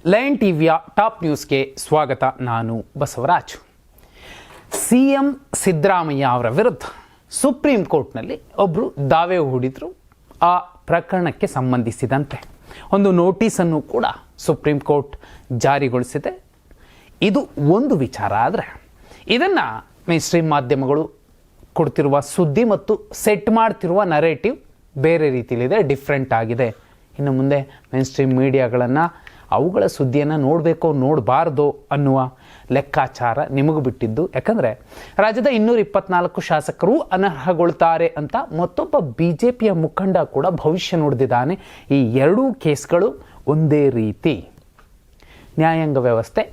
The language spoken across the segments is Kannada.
ಲಯನ್ ಟಿವಿಯ ಟಾಪ್ ನ್ಯೂಸ್ಗೆ ಸ್ವಾಗತ. ನಾನು ಬಸವರಾಜ್. ಸಿಎಂ ಸಿದ್ದರಾಮಯ್ಯ ಅವರ ವಿರುದ್ಧ ಸುಪ್ರೀಂ ಕೋರ್ಟ್ನಲ್ಲಿ ಒಬ್ಬರು ದಾವೆ ಹೂಡಿದ್ರು. ಆ ಪ್ರಕರಣಕ್ಕೆ ಸಂಬಂಧಿಸಿದಂತೆ ಒಂದು ನೋಟಿಸನ್ನು ಕೂಡ ಸುಪ್ರೀಂ ಕೋರ್ಟ್ ಜಾರಿಗೊಳಿಸಿದೆ. ಇದು ಒಂದು ವಿಚಾರ. ಆದರೆ ಇದನ್ನು ಮೇನ್‌ಸ್ಟ್ರೀಮ್ ಮಾಧ್ಯಮಗಳು ಕೊಡ್ತಿರುವ ಸುದ್ದಿ ಮತ್ತು ಸೆಟ್ ಮಾಡ್ತಿರುವ ನರೇಟಿವ್ ಬೇರೆ ರೀತಿಯಲ್ಲಿದೆ, ಡಿಫ್ರೆಂಟ್ ಆಗಿದೆ. ಇನ್ನು ಮುಂದೆ ಮೇನ್‌ಸ್ಟ್ರೀಮ್ ಮೀಡಿಯಾಗಳನ್ನು ಅವುಗಳ ಸುದ್ದಿಯನ್ನು ನೋಡಬೇಕೋ ನೋಡಬಾರ್ದು ಅನ್ನುವ ಲೆಕ್ಕಾಚಾರ ನಿಮಗೆ ಬಿಟ್ಟಿದ್ದು. ಯಾಕಂದರೆ ರಾಜ್ಯದ 224 ಶಾಸಕರು ಅನರ್ಹಗೊಳ್ತಾರೆ ಅಂತ ಮತ್ತೊಬ್ಬ BJPಯ ಮುಖಂಡ ಕೂಡ ಭವಿಷ್ಯ ನುಡಿದಿದ್ದಾನೆ. ಈ ಎರಡೂ ಕೇಸ್ಗಳು ಒಂದೇ ರೀತಿ. ನ್ಯಾಯಾಂಗ ವ್ಯವಸ್ಥೆ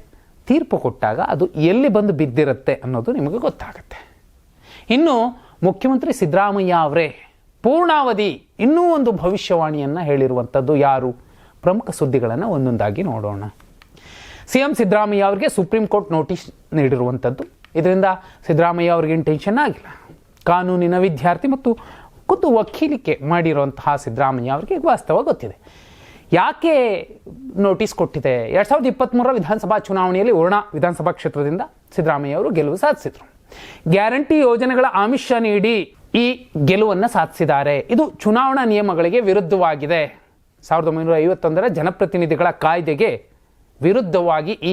ತೀರ್ಪು ಕೊಟ್ಟಾಗ ಅದು ಎಲ್ಲಿ ಬಂದು ಬಿದ್ದಿರುತ್ತೆ ಅನ್ನೋದು ನಿಮಗೆ ಗೊತ್ತಾಗುತ್ತೆ. ಇನ್ನು ಮುಖ್ಯಮಂತ್ರಿ ಸಿದ್ದರಾಮಯ್ಯ ಅವರೇ ಪೂರ್ಣಾವಧಿ ಇನ್ನೂ ಒಂದು ಭವಿಷ್ಯವಾಣಿಯನ್ನು ಹೇಳಿರುವಂಥದ್ದು ಯಾರು? ಪ್ರಮುಖ ಸುದ್ದಿಗಳನ್ನು ಒಂದೊಂದಾಗಿ ನೋಡೋಣ. ಸಿಎಂ ಸಿದ್ದರಾಮಯ್ಯ ಅವರಿಗೆ ಸುಪ್ರೀಂ ಕೋರ್ಟ್ ನೋಟಿಸ್ ನೀಡಿರುವಂಥದ್ದು. ಇದರಿಂದ ಸಿದ್ದರಾಮಯ್ಯ ಅವ್ರಿಗೇನು ಟೆನ್ಷನ್ ಆಗಿಲ್ಲ. ಕಾನೂನಿನ ವಿದ್ಯಾರ್ಥಿ ಮತ್ತು ಖುದ್ದು ವಕೀಲಿಕೆ ಮಾಡಿರುವಂತಹ ಸಿದ್ದರಾಮಯ್ಯ ಅವರಿಗೆ ವಾಸ್ತವ ಗೊತ್ತಿದೆ. ಯಾಕೆ ನೋಟಿಸ್ ಕೊಟ್ಟಿದೆ? 2023 ವಿಧಾನಸಭಾ ಚುನಾವಣೆಯಲ್ಲಿ ವರುಣಾ ವಿಧಾನಸಭಾ ಕ್ಷೇತ್ರದಿಂದ ಸಿದ್ದರಾಮಯ್ಯ ಅವರು ಗೆಲುವು ಸಾಧಿಸಿದರು. ಗ್ಯಾರಂಟಿ ಯೋಜನೆಗಳ ಆಮಿಷ ನೀಡಿ ಈ ಗೆಲುವನ್ನು ಸಾಧಿಸಿದ್ದಾರೆ. ಇದು ಚುನಾವಣಾ ನಿಯಮಗಳಿಗೆ ವಿರುದ್ಧವಾಗಿದೆ. 1951ರ ಜನಪ್ರತಿನಿಧಿಗಳ ಕಾಯ್ದೆಗೆ ವಿರುದ್ಧವಾಗಿ ಈ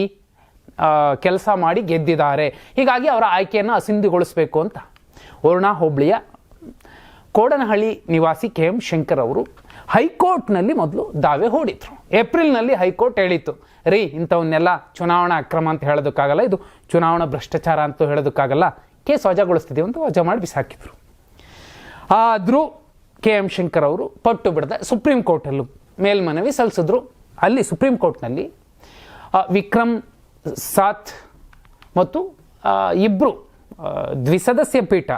ಕೆಲಸ ಮಾಡಿ ಗೆದ್ದಿದ್ದಾರೆ. ಹೀಗಾಗಿ ಅವರ ಆಯ್ಕೆಯನ್ನು ಅಸಿಂಧುಗೊಳಿಸಬೇಕು ಅಂತ ವರುಣಾ ಹೋಬಳಿಯ ಕೋಡನಹಳ್ಳಿ ನಿವಾಸಿ KM ಶಂಕರ್ ಅವರು ಹೈಕೋರ್ಟ್ನಲ್ಲಿ ಮೊದಲು ದಾವೆ ಹೂಡಿದ್ರು. ಏಪ್ರಿಲ್ನಲ್ಲಿ ಹೈಕೋರ್ಟ್ ಹೇಳಿತ್ತು, ರೀ ಇಂಥವನ್ನೆಲ್ಲ ಚುನಾವಣಾ ಅಕ್ರಮ ಅಂತ ಹೇಳೋದಕ್ಕಾಗಲ್ಲ, ಇದು ಚುನಾವಣಾ ಭ್ರಷ್ಟಾಚಾರ ಅಂತ ಹೇಳೋದಕ್ಕಾಗಲ್ಲ, ಕೇಸ್ ವಜಾಗೊಳಿಸ್ತಿದ್ದೀವಿ ಅಂತ ವಜಾ ಮಾಡಿ ಬಿಸಾಕಿದ್ರು. ಆದರೂ KM ಶಂಕರ್ ಅವರು ಪಟ್ಟು ಬಿಡದೆ ಸುಪ್ರೀಂ ಕೋರ್ಟಲ್ಲೂ ಮೇಲ್ಮನವಿ ಸಲ್ಲಿಸಿದ್ರು. ಅಲ್ಲಿ ಸುಪ್ರೀಂ ಕೋರ್ಟ್ನಲ್ಲಿ ವಿಕ್ರಮ್ ಸಾತ್ ಮತ್ತು ಇಬ್ಬರು ದ್ವಿಸದಸ್ಯ ಪೀಠ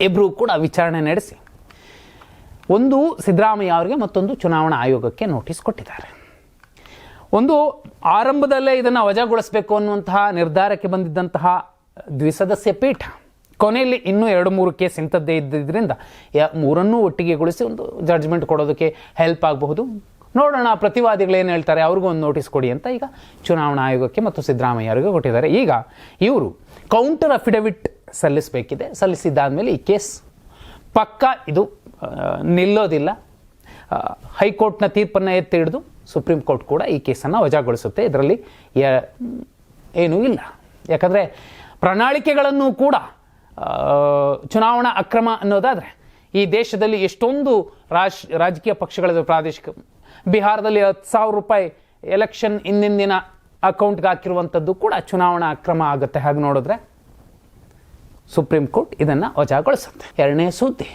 ಇಬ್ಬರು ಕೂಡ ವಿಚಾರಣೆ ನಡೆಸಿ ಒಂದು ಸಿದ್ದರಾಮಯ್ಯ ಅವರಿಗೆ ಮತ್ತೊಂದು ಚುನಾವಣಾ ಆಯೋಗಕ್ಕೆ ನೋಟಿಸ್ ಕೊಟ್ಟಿದ್ದಾರೆ. ಒಂದು ಆರಂಭದಲ್ಲೇ ಇದನ್ನು ವಜಾಗೊಳಿಸಬೇಕು ಅನ್ನುವಂತಹ ನಿರ್ಧಾರಕ್ಕೆ ಬಂದಿದ್ದಂತಹ ದ್ವಿಸದಸ್ಯ ಪೀಠ ಕೊನೆಯಲ್ಲಿ ಇನ್ನೂ 2-3 ಕೇಸ್ ಇಂಥದ್ದೇ ಇದ್ದಿದ್ದರಿಂದ ಮೂರನ್ನೂ ಒಟ್ಟಿಗೆಗೊಳಿಸಿ ಒಂದು ಜಡ್ಜ್ಮೆಂಟ್ ಕೊಡೋದಕ್ಕೆ ಹೆಲ್ಪ್ ಆಗಬಹುದು. ನೋಡೋಣ ಪ್ರತಿವಾದಿಗಳು ಏನು ಹೇಳ್ತಾರೆ, ಅವ್ರಿಗೂ ಒಂದು ನೋಟಿಸ್ ಕೊಡಿ ಅಂತ ಈಗ ಚುನಾವಣಾ ಆಯೋಗಕ್ಕೆ ಮತ್ತು ಸಿದ್ದರಾಮಯ್ಯ ಅವರಿಗೆ ಕೊಟ್ಟಿದ್ದಾರೆ. ಈಗ ಇವರು ಕೌಂಟರ್ ಅಫಿಡವಿಟ್ ಸಲ್ಲಿಸಬೇಕಿದೆ. ಸಲ್ಲಿಸಿದ್ದಾದಮೇಲೆ ಈ ಕೇಸ್ ಪಕ್ಕ ಇದು ನಿಲ್ಲೋದಿಲ್ಲ. ಹೈಕೋರ್ಟ್ನ ತೀರ್ಪನ್ನು ಎತ್ತಿ ಹಿಡಿದು ಸುಪ್ರೀಂ ಕೋರ್ಟ್ ಕೂಡ ಈ ಕೇಸನ್ನು ವಜಾಗೊಳಿಸುತ್ತೆ. ಇದರಲ್ಲಿ ಏನೂ ಇಲ್ಲ. ಯಾಕಂದರೆ ಪ್ರಣಾಳಿಕೆಗಳನ್ನು ಕೂಡ ಚುನಾವಣಾ ಅಕ್ರಮ ಅನ್ನೋದಾದರೆ ಈ ದೇಶದಲ್ಲಿ ಎಷ್ಟೊಂದು ರಾಜಕೀಯ ಪಕ್ಷಗಳಿವೆ. ಪ್ರಾದೇಶಿಕ ಬಿಹಾರದಲ್ಲಿ 10,000 ರೂಪಾಯಿ ಎಲೆಕ್ಷನ್ ಹಿಂದಿನ ಅಕೌಂಟ್ಗೆ ಹಾಕಿರುವಂಥದ್ದು ಕೂಡ ಚುನಾವಣಾ ಅಕ್ರಮ ಆಗುತ್ತೆ. ಹಾಗೆ ನೋಡಿದ್ರೆ ಸುಪ್ರೀಂ ಕೋರ್ಟ್ ಇದನ್ನು ವಜಾಗೊಳಿಸುತ್ತೆ. ಎರಡನೇ ಸುದ್ದಿ,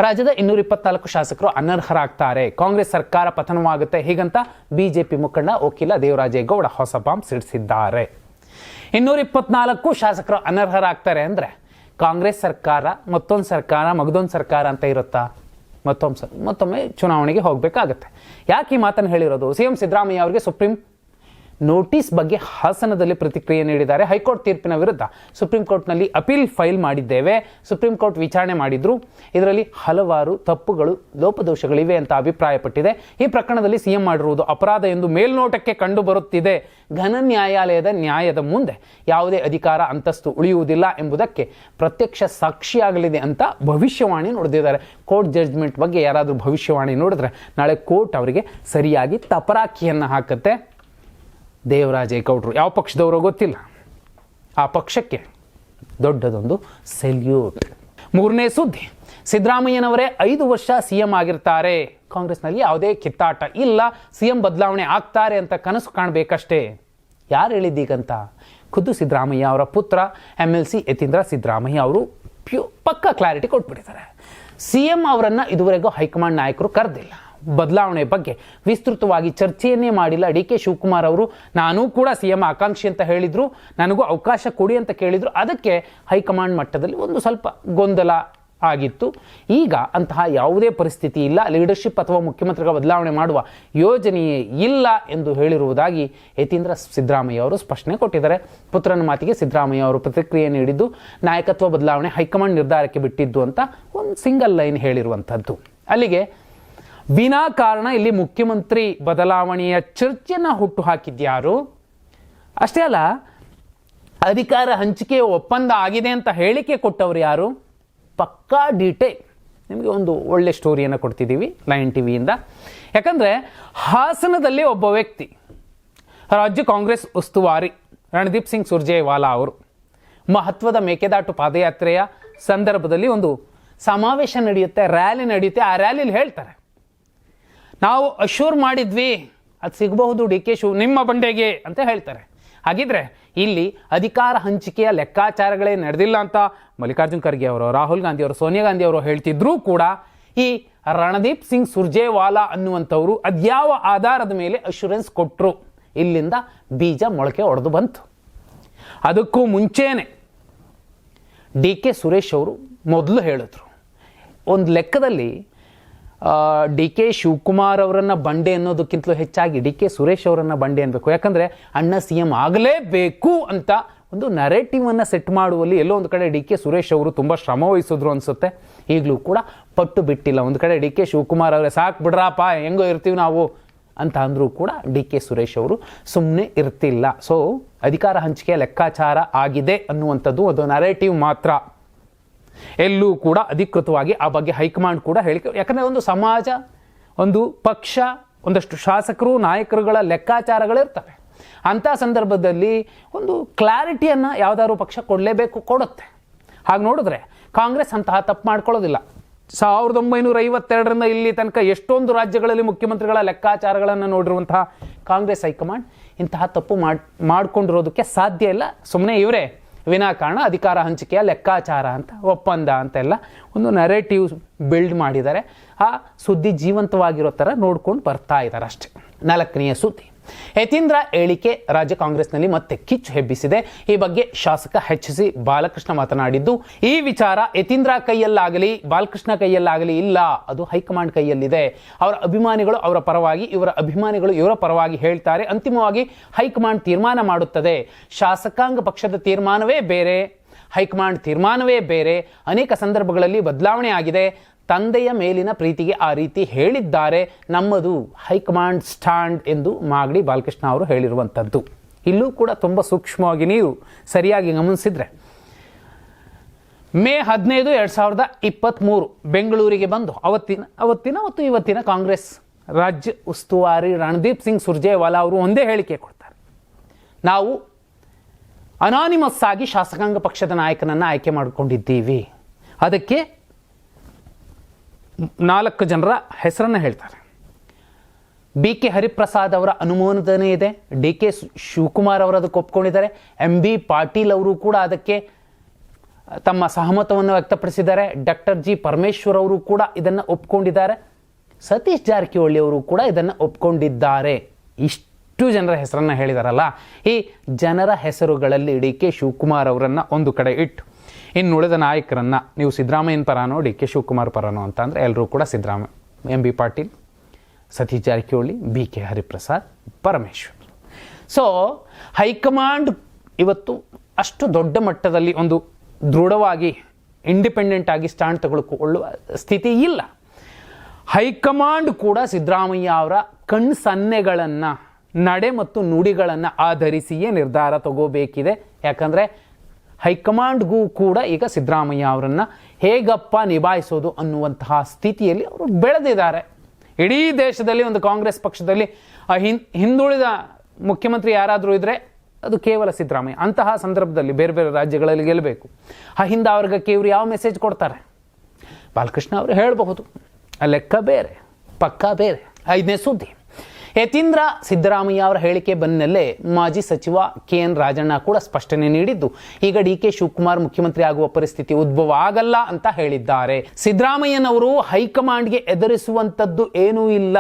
ರಾಜ್ಯದ 224 ಶಾಸಕರು ಅನರ್ಹರಾಗ್ತಾರೆ, ಕಾಂಗ್ರೆಸ್ ಸರ್ಕಾರ ಪತನವಾಗುತ್ತೆ, ಹೀಗಂತ BJP ಮುಖಂಡ ವಕೀಲ ದೇವರಾಜೇಗೌಡ ಹೊಸ ಬಾಂಬ್ ಸಿಡಿಸಿದ್ದಾರೆ. 224 ಶಾಸಕರು ಅನರ್ಹರಾಗ್ತಾರೆ ಅಂದರೆ ಕಾಂಗ್ರೆಸ್ ಸರ್ಕಾರ ಮತ್ತೊಂದು ಸರ್ಕಾರ ಮಗದೊಂದು ಸರ್ಕಾರ ಅಂತ ಇರುತ್ತಾ? ಮತ್ತೊಮ್ಮೆ ಚುನಾವಣೆಗೆ ಹೋಗಬೇಕಾಗತ್ತೆ. ಯಾಕೆ ಈ ಮಾತನ್ನು ಹೇಳಿರೋದು? CM ಸಿದ್ದರಾಮಯ್ಯ ಅವರಿಗೆ ಸುಪ್ರೀಂ ನೋಟಿಸ್ ಬಗ್ಗೆ ಹಾಸನದಲ್ಲಿ ಪ್ರತಿಕ್ರಿಯೆ ನೀಡಿದ್ದಾರೆ. ಹೈಕೋರ್ಟ್ ತೀರ್ಪಿನ ವಿರುದ್ಧ ಸುಪ್ರೀಂ ಕೋರ್ಟ್ನಲ್ಲಿ ಅಪೀಲ್ ಫೈಲ್ ಮಾಡಿದ್ದೇವೆ. ಸುಪ್ರೀಂ ಕೋರ್ಟ್ ವಿಚಾರಣೆ ಮಾಡಿದ್ರು. ಇದರಲ್ಲಿ ಹಲವಾರು ತಪ್ಪುಗಳು ಲೋಪದೋಷಗಳಿವೆ ಅಂತ ಅಭಿಪ್ರಾಯಪಟ್ಟಿದೆ. ಈ ಪ್ರಕರಣದಲ್ಲಿ CM ಮಾಡಿರುವುದು ಅಪರಾಧ ಎಂದು ಮೇಲ್ನೋಟಕ್ಕೆ ಕಂಡು ಬರುತ್ತಿದೆ. ಘನ ನ್ಯಾಯಾಲಯದ ನ್ಯಾಯದ ಮುಂದೆ ಯಾವುದೇ ಅಧಿಕಾರ ಅಂತಸ್ತು ಉಳಿಯುವುದಿಲ್ಲ ಎಂಬುದಕ್ಕೆ ಪ್ರತ್ಯಕ್ಷ ಸಾಕ್ಷಿಯಾಗಲಿದೆ ಅಂತ ಭವಿಷ್ಯವಾಣಿ ನುಡಿದಿದ್ದಾರೆ. ಕೋರ್ಟ್ ಜಡ್ಜ್ಮೆಂಟ್ ಬಗ್ಗೆ ಯಾರಾದರೂ ಭವಿಷ್ಯವಾಣಿ ನೋಡಿದ್ರೆ ನಾಳೆ ಕೋರ್ಟ್ ಅವರಿಗೆ ಸರಿಯಾಗಿ ತಪರಾಕಿಯನ್ನು ಹಾಕುತ್ತೆ. ದೇವರಾಜೇಗೌಡರು ಯಾವ ಪಕ್ಷದವರೋ ಗೊತ್ತಿಲ್ಲ, ಆ ಪಕ್ಷಕ್ಕೆ ದೊಡ್ಡದೊಂದು ಸೆಲ್ಯೂಟ್. ಮೂರನೇ ಸುದ್ದಿ, ಸಿದ್ದರಾಮಯ್ಯನವರೇ 5 ವರ್ಷ CM ಆಗಿರ್ತಾರೆ. ಕಾಂಗ್ರೆಸ್ನಲ್ಲಿ ಯಾವುದೇ ಕಿತ್ತಾಟ ಇಲ್ಲ, CM ಬದಲಾವಣೆ ಆಗ್ತಾರೆ ಅಂತ ಕನಸು ಕಾಣಬೇಕಷ್ಟೇ. ಯಾರು ಹೇಳಿದ್ದೀಗಂತ? ಖುದ್ದು ಸಿದ್ದರಾಮಯ್ಯ ಅವರ ಪುತ್ರ MLC ಯತೀಂದ್ರ ಸಿದ್ದರಾಮಯ್ಯ ಅವರು ಪಕ್ಕ ಕ್ಲಾರಿಟಿ ಕೊಟ್ಬಿಟ್ಟಿದ್ದಾರೆ. CM ಅವರನ್ನು ಇದುವರೆಗೂ ಹೈಕಮಾಂಡ್ ನಾಯಕರು ಕರೆದಿಲ್ಲ. ಬದಲಾವಣೆ ಬಗ್ಗೆ ವಿಸ್ತೃತವಾಗಿ ಚರ್ಚೆಯನ್ನೇ ಮಾಡಿಲ್ಲ. DK ಶಿವಕುಮಾರ್ ಅವರು ನಾನೂ ಕೂಡ CM ಆಕಾಂಕ್ಷಿ ಅಂತ ಹೇಳಿದ್ರು, ನನಗೂ ಅವಕಾಶ ಕೊಡಿ ಅಂತ ಕೇಳಿದ್ರು. ಅದಕ್ಕೆ ಹೈಕಮಾಂಡ್ ಮಟ್ಟದಲ್ಲಿ ಒಂದು ಸ್ವಲ್ಪ ಗೊಂದಲ ಆಗಿತ್ತು. ಈಗ ಅಂತಹ ಯಾವುದೇ ಪರಿಸ್ಥಿತಿ ಇಲ್ಲ, ಲೀಡರ್ಶಿಪ್ ಅಥವಾ ಮುಖ್ಯಮಂತ್ರಿಗಳ ಬದಲಾವಣೆ ಮಾಡುವ ಯೋಜನೆಯೇ ಇಲ್ಲ ಎಂದು ಹೇಳಿರುವುದಾಗಿ ಯತೀಂದ್ರ ಸಿದ್ದರಾಮಯ್ಯ ಅವರು ಸ್ಪಷ್ಟನೆ ಕೊಟ್ಟಿದ್ದಾರೆ. ಪುತ್ರನ ಮಾತಿಗೆ ಸಿದ್ದರಾಮಯ್ಯ ಅವರು ಪ್ರತಿಕ್ರಿಯೆ ನೀಡಿದ್ದು, ನಾಯಕತ್ವ ಬದಲಾವಣೆ ಹೈಕಮಾಂಡ್ ನಿರ್ಧಾರಕ್ಕೆ ಬಿಟ್ಟಿದ್ದು ಅಂತ ಒಂದು ಸಿಂಗಲ್ ಲೈನ್ ಹೇಳಿರುವಂಥದ್ದು. ಅಲ್ಲಿಗೆ ವಿನಾಕಾರಣ ಇಲ್ಲಿ ಮುಖ್ಯಮಂತ್ರಿ ಬದಲಾವಣೆಯ ಚರ್ಚೆಯನ್ನು ಹುಟ್ಟುಹಾಕಿದ್ಯಾರು? ಅಷ್ಟೇ ಅಲ್ಲ, ಅಧಿಕಾರ ಹಂಚಿಕೆ ಒಪ್ಪಂದ ಆಗಿದೆ ಅಂತ ಹೇಳಿಕೆ ಕೊಟ್ಟವರು ಯಾರು? ಪಕ್ಕಾ ಡೀಟೇಲ್. ನಿಮಗೆ ಒಂದು ಒಳ್ಳೆ ಸ್ಟೋರಿಯನ್ನು ಕೊಡ್ತಿದ್ದೀವಿ ಲೈನ್ ಟಿವಿಯಿಂದ. ಯಾಕಂದರೆ ಹಾಸನದಲ್ಲಿ ಒಬ್ಬ ವ್ಯಕ್ತಿ, ರಾಜ್ಯ ಕಾಂಗ್ರೆಸ್ ಉಸ್ತುವಾರಿ ರಣದೀಪ್ ಸಿಂಗ್ ಸುರ್ಜೇವಾಲಾ ಅವರು ಮಹತ್ವದ ಮೇಕೆದಾಟು ಪಾದಯಾತ್ರೆಯ ಸಂದರ್ಭದಲ್ಲಿ ಒಂದು ಸಮಾವೇಶ ನಡೆಯುತ್ತೆ, ರ್ಯಾಲಿ ನಡೆಯುತ್ತೆ. ಆ ರ್ಯಾಲಿಲಿ ಹೇಳ್ತಾರೆ, ನಾವು ಅಶ್ಯೂರ್ ಮಾಡಿದ್ವಿ ಅದು ಸಿಗಬಹುದು ಡಿ ಕೆ ಶಿವ್ ನಿಮ್ಮ ಬಂಡೆಗೆ ಅಂತ ಹೇಳ್ತಾರೆ. ಹಾಗಿದ್ರೆ ಇಲ್ಲಿ ಅಧಿಕಾರ ಹಂಚಿಕೆಯ ಲೆಕ್ಕಾಚಾರಗಳೇ ನಡೆದಿಲ್ಲ ಅಂತ ಮಲ್ಲಿಕಾರ್ಜುನ್ ಖರ್ಗೆ ಅವರು, ರಾಹುಲ್ ಗಾಂಧಿ ಅವರು, ಸೋನಿಯಾ ಗಾಂಧಿ ಅವರು ಹೇಳ್ತಿದ್ರೂ ಕೂಡ ಈ ರಣದೀಪ್ ಸಿಂಗ್ ಸುರ್ಜೇವಾಲಾ ಅನ್ನುವಂಥವ್ರು ಅದ್ಯಾವ ಆಧಾರದ ಮೇಲೆ ಅಶ್ಯೂರೆನ್ಸ್ ಕೊಟ್ಟರು? ಇಲ್ಲಿಂದ ಬೀಜ ಮೊಳಕೆ ಒಡೆದು ಬಂತು. ಅದಕ್ಕೂ ಮುಂಚೆನೆ ಡಿ ಕೆ ಸುರೇಶ್ ಅವರು ಮೊದಲು ಹೇಳಿದ್ರು, ಒಂದು ಲೆಕ್ಕದಲ್ಲಿ ಡಿ ಕೆ ಶಿವಕುಮಾರ್ ಅವರನ್ನು ಬಂಡೆ ಅನ್ನೋದಕ್ಕಿಂತಲೂ ಹೆಚ್ಚಾಗಿ ಡಿ ಕೆ ಸುರೇಶ್ ಅವರನ್ನು ಬಂಡೆ ಅನ್ನಬೇಕು. ಯಾಕಂದರೆ ಅಣ್ಣ ಸಿ ಎಂ ಆಗಲೇಬೇಕು ಅಂತ ಒಂದು ನರೇಟಿವನ್ನು ಸೆಟ್ ಮಾಡುವಲ್ಲಿ ಎಲ್ಲೋ ಒಂದು ಕಡೆ ಡಿ ಕೆ ಸುರೇಶ್ ಅವರು ತುಂಬ ಶ್ರಮ ವಹಿಸಿದ್ರು ಅನಿಸುತ್ತೆ. ಈಗಲೂ ಕೂಡ ಪಟ್ಟು ಬಿಟ್ಟಿಲ್ಲ. ಒಂದು ಕಡೆ ಡಿ ಕೆ ಶಿವಕುಮಾರ್ ಅವರೇ ಸಾಕು ಬಿಡ್ರಪ್ಪ ಹೆಂಗೋ ಇರ್ತೀವಿ ನಾವು ಅಂತ ಅಂದರೂ ಕೂಡ ಡಿ ಕೆ ಸುರೇಶ್ ಅವರು ಸುಮ್ಮನೆ ಇರ್ತಿಲ್ಲ. ಸೊ ಅಧಿಕಾರ ಹಂಚಿಕೆಯ ಲೆಕ್ಕಾಚಾರ ಆಗಿದೆ ಅನ್ನುವಂಥದ್ದು ಒಂದು ನರೇಟಿವ್ ಮಾತ್ರ. ಎಲ್ಲೂ ಕೂಡ ಅಧಿಕೃತವಾಗಿ ಆ ಬಗ್ಗೆ ಹೈಕಮಾಂಡ್ ಕೂಡ ಹೇಳಿಕೆ, ಯಾಕಂದರೆ ಒಂದು ಸಮಾಜ, ಒಂದು ಪಕ್ಷ, ಒಂದಷ್ಟು ಶಾಸಕರು ನಾಯಕರುಗಳ ಲೆಕ್ಕಾಚಾರಗಳಿರ್ತವೆ. ಅಂಥ ಸಂದರ್ಭದಲ್ಲಿ ಒಂದು ಕ್ಲಾರಿಟಿಯನ್ನು ಯಾವುದಾದ್ರು ಪಕ್ಷ ಕೊಡಲೇಬೇಕು, ಕೊಡುತ್ತೆ. ಹಾಗೆ ನೋಡಿದ್ರೆ ಕಾಂಗ್ರೆಸ್ ಅಂತಹ ತಪ್ಪು ಮಾಡ್ಕೊಳ್ಳೋದಿಲ್ಲ. 1952ರಿಂದ ಇಲ್ಲಿ ತನಕ ಎಷ್ಟೊಂದು ರಾಜ್ಯಗಳಲ್ಲಿ ಮುಖ್ಯಮಂತ್ರಿಗಳ ಲೆಕ್ಕಾಚಾರಗಳನ್ನು ನೋಡಿರುವಂತಹ ಕಾಂಗ್ರೆಸ್ ಹೈಕಮಾಂಡ್ ಇಂತಹ ತಪ್ಪು ಮಾಡಿಕೊಂಡಿರೋದಕ್ಕೆ ಸಾಧ್ಯ ಇಲ್ಲ. ಸುಮ್ಮನೆ ಇವರೇ ವಿನಾಕಾರಣ ಅಧಿಕಾರ ಹಂಚಿಕೆಯ ಲೆಕ್ಕಾಚಾರ ಅಂತ, ಒಪ್ಪಂದ ಅಂತೆಲ್ಲ ಒಂದು ನರೇಟಿವ್ ಬಿಲ್ಡ್ ಮಾಡಿದ್ದಾರೆ. ಆ ಸುದ್ದಿ ಜೀವಂತವಾಗಿರೋ ಥರ ನೋಡ್ಕೊಂಡು ಬರ್ತಾ ಇದ್ದಾರೆ ಅಷ್ಟೇ. 4ನೆಯ ಸುದ್ದಿ, ಯತೀಂದ್ರ ಹೇಳಿಕೆ ರಾಜ್ಯ ಕಾಂಗ್ರೆಸ್ನಲ್ಲಿ ಮತ್ತೆ ಕಿಚ್ಚು ಹೆಬ್ಬಿಸಿದೆ. ಈ ಬಗ್ಗೆ ಶಾಸಕ ಎಚ್ ಸಿ ಬಾಲಕೃಷ್ಣ ಮಾತನಾಡಿದ್ದು, ಈ ವಿಚಾರ ಯತೀಂದ್ರ ಕೈಯಲ್ಲಾಗಲಿ ಬಾಲಕೃಷ್ಣ ಕೈಯಲ್ಲಾಗಲಿ ಇಲ್ಲ, ಅದು ಹೈಕಮಾಂಡ್ ಕೈಯಲ್ಲಿದೆ. ಅವರ ಅಭಿಮಾನಿಗಳು ಅವರ ಪರವಾಗಿ, ಇವರ ಅಭಿಮಾನಿಗಳು ಇವರ ಪರವಾಗಿ ಹೇಳ್ತಾರೆ. ಅಂತಿಮವಾಗಿ ಹೈಕಮಾಂಡ್ ತೀರ್ಮಾನ ಮಾಡುತ್ತದೆ. ಶಾಸಕಾಂಗ ಪಕ್ಷದ ತೀರ್ಮಾನವೇ ಬೇರೆ, ಹೈಕಮಾಂಡ್ ತೀರ್ಮಾನವೇ ಬೇರೆ. ಅನೇಕ ಸಂದರ್ಭಗಳಲ್ಲಿ ಬದಲಾವಣೆ ಆಗಿದೆ. ತಂದೆಯ ಮೇಲಿನ ಪ್ರೀತಿಗೆ ಆ ರೀತಿ ಹೇಳಿದ್ದಾರೆ. ನಮ್ಮದು ಹೈಕಮಾಂಡ್ ಸ್ಟ್ಯಾಂಡ್ ಎಂದು ಮಾಗಡಿ ಬಾಲಕೃಷ್ಣ ಅವರು ಹೇಳಿರುವಂಥದ್ದು. ಇಲ್ಲೂ ಕೂಡ ತುಂಬ ಸೂಕ್ಷ್ಮವಾಗಿ ನೀವು ಸರಿಯಾಗಿ ಗಮನಿಸಿದ್ರೆ, ಮೇ 15, 2023 ಬೆಂಗಳೂರಿಗೆ ಬಂದು ಅವತ್ತಿನ ಇವತ್ತಿನ ಕಾಂಗ್ರೆಸ್ ರಾಜ್ಯ ಉಸ್ತುವಾರಿ ರಣದೀಪ್ ಸಿಂಗ್ ಸುರ್ಜೇವಾಲಾ ಅವರು ಒಂದೇ ಹೇಳಿಕೆ ಕೊಡ್ತಾರೆ, ನಾವು ಅನಾನಿಮಸ್ ಆಗಿ ಶಾಸಕಾಂಗ ಪಕ್ಷದ ನಾಯಕನನ್ನು ಆಯ್ಕೆ ಮಾಡಿಕೊಂಡಿದ್ದೀವಿ. ಅದಕ್ಕೆ 4 ಜನರ ಹೆಸರನ್ನು ಹೇಳ್ತಾರೆ. ಬಿ ಕೆ ಹರಿಪ್ರಸಾದ್ ಅವರ ಅನುಮೋದನೆ ಇದೆ. ಡಿ ಕೆ ಶಿವಕುಮಾರ್ ಅವರು ಅದಕ್ಕೆ ಒಪ್ಕೊಂಡಿದ್ದಾರೆ. MB ಪಾಟೀಲ್ ಅವರು ಕೂಡ ಅದಕ್ಕೆ ತಮ್ಮ ಸಹಮತವನ್ನು ವ್ಯಕ್ತಪಡಿಸಿದ್ದಾರೆ. ಡಾಕ್ಟರ್ ಜಿ ಪರಮೇಶ್ವರ್ ಅವರು ಕೂಡ ಇದನ್ನು ಒಪ್ಕೊಂಡಿದ್ದಾರೆ. ಸತೀಶ್ ಜಾರಕಿಹೊಳಿ ಅವರು ಕೂಡ ಇದನ್ನು ಒಪ್ಕೊಂಡಿದ್ದಾರೆ. ಇಷ್ಟು ಜನರ ಹೆಸರನ್ನು ಹೇಳಿದಾರಲ್ಲ, ಈ ಜನರ ಹೆಸರುಗಳಲ್ಲಿ ಡಿ ಕೆ ಶಿವಕುಮಾರ್ ಅವರನ್ನು ಒಂದು ಕಡೆ ಇಟ್ಟು ಇನ್ನುಳಿದ ನಾಯಕರನ್ನು ನೀವು ಸಿದ್ದರಾಮಯ್ಯನ ಪರನೋ ಡಿ ಕೆ ಶಿವಕುಮಾರ್ ಪರನೋ ಅಂತ ಅಂದರೆ ಎಲ್ಲರೂ ಕೂಡ Siddaramaiah, MB Patil, Satish Jarkiholi, B K Hariprasad, Parameshwar. So high command ಇವತ್ತು ಅಷ್ಟು ದೊಡ್ಡ ಮಟ್ಟದಲ್ಲಿ ಒಂದು ದೃಢವಾಗಿ ಇಂಡಿಪೆಂಡೆಂಟ್ ಆಗಿ ಸ್ಟ್ಯಾಂಡ್ ತೆಗೆದುಕೊಳ್ಳುವ ಸ್ಥಿತಿ ಇಲ್ಲ. ಹೈಕಮಾಂಡ್ ಕೂಡ ಸಿದ್ದರಾಮಯ್ಯ ಅವರ ಕಣ್ಣು ಸನ್ನೆಗಳನ್ನು, ನಡೆ ಮತ್ತು ನುಡಿಗಳನ್ನು ಆಧರಿಸಿಯೇ ನಿರ್ಧಾರ ತಗೋಬೇಕಿದೆ. ಯಾಕಂದರೆ ಹೈಕಮಾಂಡ್ಗೂ ಕೂಡ ಈಗ ಸಿದ್ದರಾಮಯ್ಯ ಅವರನ್ನು ಹೇಗಪ್ಪ ನಿಭಾಯಿಸೋದು ಅನ್ನುವಂತಹ ಸ್ಥಿತಿಯಲ್ಲಿ ಅವರು ಬೆಳೆದಿದ್ದಾರೆ. ಇಡೀ ದೇಶದಲ್ಲಿ ಒಂದು ಕಾಂಗ್ರೆಸ್ ಪಕ್ಷದಲ್ಲಿ ಹಿಂದುಳಿದ ಮುಖ್ಯಮಂತ್ರಿ ಯಾರಾದರೂ ಇದ್ದರೆ ಅದು ಕೇವಲ ಸಿದ್ದರಾಮಯ್ಯ. ಅಂತಹ ಸಂದರ್ಭದಲ್ಲಿ ಬೇರೆ ಬೇರೆ ರಾಜ್ಯಗಳಲ್ಲಿ ಗೆಲ್ಲಬೇಕು. ಹಿಂದ ವರ್ಗಕ್ಕೆ ಇವರು ಯಾವ ಮೆಸೇಜ್ ಕೊಡ್ತಾರೆ? ಬಾಲಕೃಷ್ಣ ಅವರು ಹೇಳಬಹುದು, ಆ ಲೆಕ್ಕ ಬೇರೆ, ಪಕ್ಕ ಬೇರೆ. 5ನೇ ಸುದ್ದಿ, ಯತೀಂದ್ರ ಸಿದ್ದರಾಮಯ್ಯ ಅವರ ಹೇಳಿಕೆ ಬೆನ್ನಲ್ಲೇ ಮಾಜಿ ಸಚಿವ KN ರಾಜಣ್ಣ ಕೂಡ ಸ್ಪಷ್ಟನೆ ನೀಡಿದ್ದು, ಈಗ ಡಿ ಕೆ ಶಿವಕುಮಾರ್ ಮುಖ್ಯಮಂತ್ರಿ ಆಗುವ ಪರಿಸ್ಥಿತಿ ಉದ್ಭವ ಆಗಲ್ಲ ಅಂತ ಹೇಳಿದ್ದಾರೆ. ಸಿದ್ದರಾಮಯ್ಯನವರು ಹೈಕಮಾಂಡ್ಗೆ ಎದುರಿಸುವಂಥದ್ದು ಏನೂ ಇಲ್ಲ,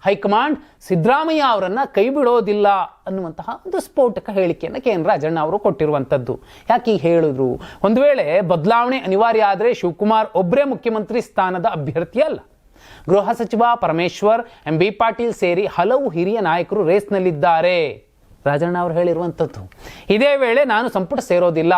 ಹೈಕಮಾಂಡ್ ಸಿದ್ದರಾಮಯ್ಯ ಅವರನ್ನು ಕೈ ಬಿಡೋದಿಲ್ಲ ಅನ್ನುವಂತಹ ಒಂದು ಸ್ಫೋಟಕ ಹೇಳಿಕೆಯನ್ನು KN ರಾಜಣ್ಣ ಅವರು ಕೊಟ್ಟಿರುವಂಥದ್ದು. ಯಾಕೆ ಹೇಳಿದ್ರು? ಒಂದು ವೇಳೆ ಬದಲಾವಣೆ ಅನಿವಾರ್ಯ ಆದರೆ ಶಿವಕುಮಾರ್ ಒಬ್ಬರೇ ಮುಖ್ಯಮಂತ್ರಿ ಸ್ಥಾನದ ಅಭ್ಯರ್ಥಿ ಅಲ್ಲ. ಗೃಹ ಸಚಿವ ಪರಮೇಶ್ವರ್, MB ಪಾಟೀಲ್ ಸೇರಿ ಹಲವು ಹಿರಿಯ ನಾಯಕರು ರೇಸ್ನಲ್ಲಿದ್ದಾರೆ. ರಾಜಣ್ಣ ಅವರು ಹೇಳಿರುವಂಥದ್ದು. ಇದೇ ವೇಳೆ ನಾನು ಸಂಪುಟ ಸೇರೋದಿಲ್ಲ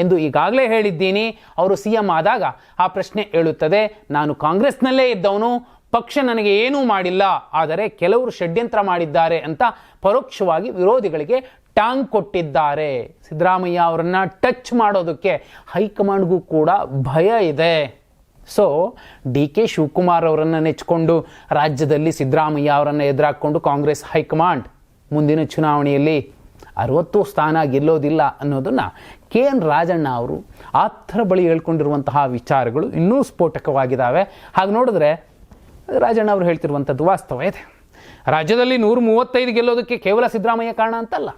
ಎಂದು ಈಗಾಗಲೇ ಹೇಳಿದ್ದೀನಿ. ಅವರು CM ಆದಾಗ ಆ ಪ್ರಶ್ನೆ ಏಳುತ್ತದೆ. ನಾನು ಕಾಂಗ್ರೆಸ್ನಲ್ಲೇ ಇದ್ದವನು, ಪಕ್ಷ ನನಗೆ ಏನೂ ಮಾಡಿಲ್ಲ, ಆದರೆ ಕೆಲವರು ಷಡ್ಯಂತ್ರ ಮಾಡಿದ್ದಾರೆ ಅಂತ ಪರೋಕ್ಷವಾಗಿ ವಿರೋಧಿಗಳಿಗೆ ಟಾಂಗ್ ಕೊಟ್ಟಿದ್ದಾರೆ. ಸಿದ್ದರಾಮಯ್ಯ ಅವರನ್ನು ಟಚ್ ಮಾಡೋದಕ್ಕೆ ಹೈಕಮಾಂಡ್ಗೂ ಕೂಡ ಭಯ ಇದೆ. ಸೊ ಡಿ ಕೆ ಶಿವಕುಮಾರ್ ಅವರನ್ನು ನೆಚ್ಚಿಕೊಂಡು ರಾಜ್ಯದಲ್ಲಿ ಸಿದ್ದರಾಮಯ್ಯ ಅವರನ್ನು ಎದುರಾಕೊಂಡು ಕಾಂಗ್ರೆಸ್ ಹೈಕಮಾಂಡ್ ಮುಂದಿನ ಚುನಾವಣೆಯಲ್ಲಿ 60 ಸ್ಥಾನ ಗೆಲ್ಲೋದಿಲ್ಲ ಅನ್ನೋದನ್ನು ಕೆ ಎನ್ ರಾಜಣ್ಣ ಅವರು ಆಪ್ತರ ಬಳಿ ಹೇಳ್ಕೊಂಡಿರುವಂತಹ ವಿಚಾರಗಳು ಇನ್ನೂ ಸ್ಫೋಟಕವಾಗಿದ್ದಾವೆ. ಹಾಗೆ ನೋಡಿದ್ರೆ ರಾಜಣ್ಣ ಅವರು ಹೇಳ್ತಿರುವಂಥದ್ದು ವಾಸ್ತವ ಇದೆ. ರಾಜ್ಯದಲ್ಲಿ 135 ಗೆಲ್ಲೋದಕ್ಕೆ ಕೇವಲ ಸಿದ್ದರಾಮಯ್ಯ ಕಾರಣ ಅಂತಲ್ಲ,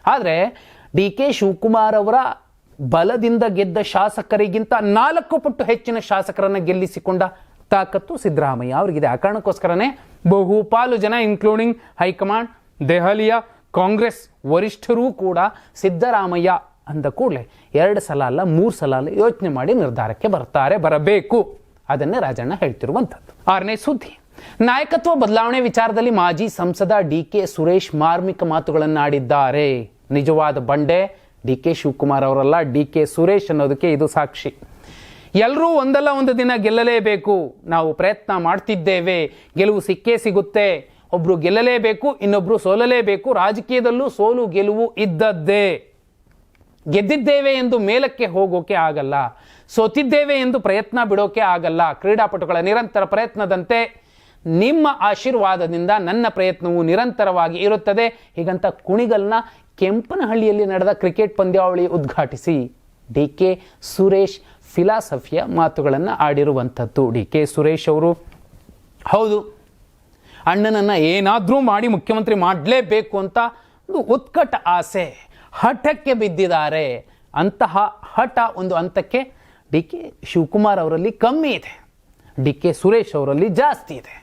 ಆದರೆ ಡಿ ಕೆ ಶಿವಕುಮಾರ್ ಅವರ ಬಲದಿಂದ ಗೆದ್ದ ಶಾಸಕರಿಗಿಂತ 4 ಪಟ್ಟು ಹೆಚ್ಚಿನ ಶಾಸಕರನ್ನು ಗೆಲ್ಲಿಸಿಕೊಂಡ ತಾಕತ್ತು ಸಿದ್ದರಾಮಯ್ಯ ಅವರಿಗಿದೆ. ಆ ಕಾರಣಕ್ಕೋಸ್ಕರನೇ ಬಹುಪಾಲು ಜನ ಇನ್ಕ್ಲೂಡಿಂಗ್ ಹೈಕಮಾಂಡ್, ದೆಹಲಿಯ ಕಾಂಗ್ರೆಸ್ ವರಿಷ್ಠರೂ ಕೂಡ ಸಿದ್ದರಾಮಯ್ಯ ಅಂದ ಕೂಡಲೇ 2 ಸಲ ಅಲ್ಲ 3 ಸಲ ಅಲ್ಲ ಯೋಚನೆ ಮಾಡಿ ನಿರ್ಧಾರಕ್ಕೆ ಬರಬೇಕು. ಅದನ್ನೇ ರಾಜಣ್ಣ ಹೇಳ್ತಿರುವಂಥದ್ದು. 6ನೇ ಸುದ್ದಿ, ನಾಯಕತ್ವ ಬದಲಾವಣೆ ವಿಚಾರದಲ್ಲಿ ಮಾಜಿ ಸಂಸದ ಡಿ ಕೆ ಸುರೇಶ್ ಮಾರ್ಮಿಕ ಮಾತುಗಳನ್ನಾಡಿದ್ದಾರೆ. ನಿಜವಾದ ಬಂಡೆ ಡಿ ಕೆ ಶಿವಕುಮಾರ್ ಅವರಲ್ಲ, ಡಿ ಕೆ ಸುರೇಶ್ ಅನ್ನೋದಕ್ಕೆ ಇದು ಸಾಕ್ಷಿ. ಎಲ್ಲರೂ ಒಂದಲ್ಲ ಒಂದು ದಿನ ಗೆಲ್ಲಲೇಬೇಕು, ನಾವು ಪ್ರಯತ್ನ ಮಾಡ್ತಿದ್ದೇವೆ, ಗೆಲುವು ಸಿಕ್ಕೇ ಸಿಗುತ್ತೆ. ಒಬ್ರು ಗೆಲ್ಲಲೇಬೇಕು, ಇನ್ನೊಬ್ರು ಸೋಲಲೇಬೇಕು. ರಾಜಕೀಯದಲ್ಲೂ ಸೋಲು ಗೆಲುವು ಇದ್ದದ್ದೇ. ಗೆದ್ದಿದ್ದೇವೆ ಎಂದು ಮೇಲಕ್ಕೆ ಹೋಗೋಕೆ ಆಗಲ್ಲ, ಸೋತಿದ್ದೇವೆ ಎಂದು ಪ್ರಯತ್ನ ಬಿಡೋಕೆ ಆಗಲ್ಲ. ಕ್ರೀಡಾಪಟುಗಳ ನಿರಂತರ ಪ್ರಯತ್ನದಂತೆ ನಿಮ್ಮ ಆಶೀರ್ವಾದದಿಂದ ನನ್ನ ಪ್ರಯತ್ನವು ನಿರಂತರವಾಗಿ ಇರುತ್ತದೆ. ಹೀಗಂತ ಕುಣಿಗಲ್ನ ಕೆಂಪನಹಳ್ಳಿಯಲ್ಲಿ ನಡೆದ ಕ್ರಿಕೆಟ್ ಪಂದ್ಯಾವಳಿ ಉದ್ಘಾಟಿಸಿ ಡಿ ಕೆ ಸುರೇಶ್ ಫಿಲಾಸಫಿಯ ಮಾತುಗಳನ್ನು ಆಡಿರುವಂಥದ್ದು. ಡಿ ಕೆ ಸುರೇಶ್ ಅವರು ಹೌದು, ಅಣ್ಣನನ್ನು ಏನಾದರೂ ಮಾಡಿ ಮುಖ್ಯಮಂತ್ರಿ ಮಾಡಲೇಬೇಕು ಅಂತ ಒಂದು ಉತ್ಕಟ ಆಸೆ, ಹಠಕ್ಕೆ ಬಿದ್ದಿದ್ದಾರೆ. ಅಂತಹ ಹಠ ಒಂದು ಹಂತಕ್ಕೆ ಡಿ ಕೆ ಶಿವಕುಮಾರ್ ಅವರಲ್ಲಿ ಕಮ್ಮಿ ಇದೆ, ಡಿ ಕೆ ಸುರೇಶ್ ಅವರಲ್ಲಿ ಜಾಸ್ತಿ ಇದೆ.